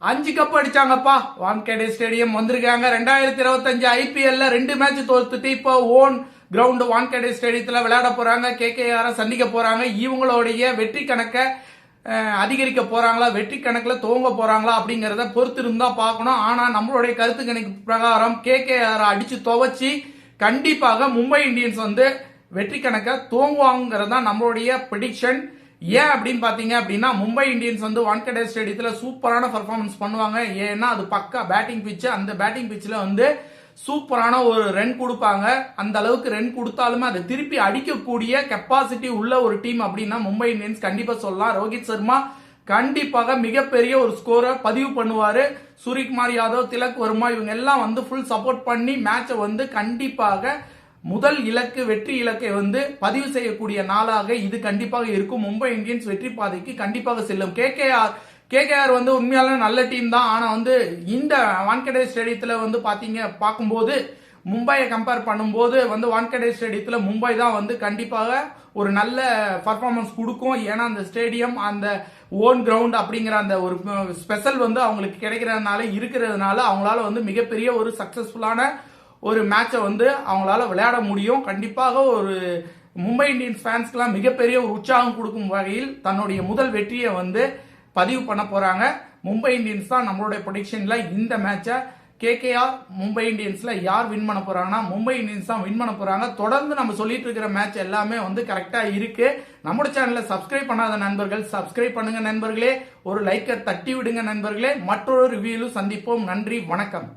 5 cup அடிச்சாங்கப்பா. வான்கேடே stadium வந்திருக்காங்க. 2025 ஐபிஎல்ல 2 match தோத்துட்டு இப்போ ஓன் கிரவுண்ட் வான்கேடே ஸ்டேடியத்துல விளையாட போறாங்க. கேகேஆர் சந்திக்க போறாங்க. இவங்களுடைய வெற்றி கணக்க அதிகரிக்க போறாங்களா, வெற்றி கணக்கில் துவங்க போறாங்களா அப்படிங்கறத பொறுத்து இருந்தா பார்க்கணும். ஆனா நம்மளுடைய கருத்து கணிப்பு பிரகாரம் கேகேஆர் அடிச்சு துவச்சி கண்டிப்பாக மும்பை இந்தியன்ஸ் வந்து வெற்றி கணக்க துவங்குவாங்கிறது தான் நம்மளுடைய ப்ரெடிக்ஷன். ஏன் அப்படின்னு பாத்தீங்க அப்படின்னா மும்பை இந்தியன்ஸ் வந்து வான்கடே ஸ்டேடியத்துல சூப்பரான பர்ஃபார்மன்ஸ் பண்ணுவாங்க. ஏன்னா அது பக்கா பேட்டிங் பிட்ச். அந்த பேட்டிங் பிட்ச்ல வந்து சூப்பரான ஒரு ரன் கொடுப்பாங்க. அந்த அளவுக்கு ரன் கொடுத்தாலுமே அதை திருப்பி அடிக்கக்கூடிய கெப்பாசிட்டி உள்ள ஒரு டீம் அப்படின்னா மும்பை இந்தியன்ஸ் கண்டிப்பா சொல்லலாம். ரோஹித் சர்மா கண்டிப்பாக மிகப்பெரிய ஒரு ஸ்கோரை பதிவு பண்ணுவாரு. சூரியகுமார் யாதவ், திலக் வர்மா இவங்க எல்லாம் வந்து ஃபுல் சப்போர்ட் பண்ணி மேட்சை வந்து கண்டிப்பாக முதல் இலக்கு வெற்றி இலக்கை வந்து பதிவு செய்யக்கூடிய நாளாக இது கண்டிப்பாக இருக்கும். மும்பை இந்தியன்ஸ் வெற்றி பாதைக்கு கண்டிப்பாக செல்லும். கேகேஆர் வந்து உண்மையால நல்ல டீம் தான். ஆனா வந்து இந்த வான்கடே ஸ்டேடியத்துல வந்து பார்க்கும்போது மும்பையை கம்பேர் பண்ணும்போது வந்து வான்கடே ஸ்டேடியத்துல மும்பை தான் வந்து கண்டிப்பாக ஒரு நல்ல பர்ஃபார்மன்ஸ் கொடுக்கும். ஏன்னா அந்த ஸ்டேடியம், அந்த ஓன் கிரவுண்ட் அப்படிங்கிற அந்த ஒரு ஸ்பெஷல் வந்து அவங்களுக்கு இருக்கிறதுனால அவங்களால வந்து மிகப்பெரிய ஒரு சக்சஸ்ஃபுல்லான ஒரு மேட்சை வந்து அவங்களால விளையாட முடியும். கண்டிப்பாக ஒரு மும்பை இந்தியன்ஸ் ஃபேன்ஸ்க்குலாம் மிகப்பெரிய ஒரு உற்சாகம் கொடுக்கும் வகையில் தன்னுடைய முதல் வெற்றியை வந்து பதிவு பண்ண போறாங்க. மும்பை இந்தியன்ஸ் தான் நம்மளுடைய ப்ரெடிக்ஷன்ல இந்த மேட்சை கேகேஆர் மும்பை இந்தியன்ஸ்ல யார் வின் பண்ண போறாங்கன்னா மும்பை இந்தியன்ஸ் தான் வின் பண்ண போறாங்க. தொடர்ந்து நம்ம சொல்லிட்டு இருக்கிற மேட்ச் எல்லாமே வந்து கரெக்டா இருக்கு. நம்ம சேனலை சப்ஸ்கிரைப் பண்ணாத நண்பர்கள் சப்ஸ்கிரைப் பண்ணுங்க நண்பர்களே. ஒரு லைக்கை தட்டி விடுங்க நண்பர்களே. மற்றொரு ரிவ்யூவில் சந்திப்போம். நன்றி, வணக்கம்.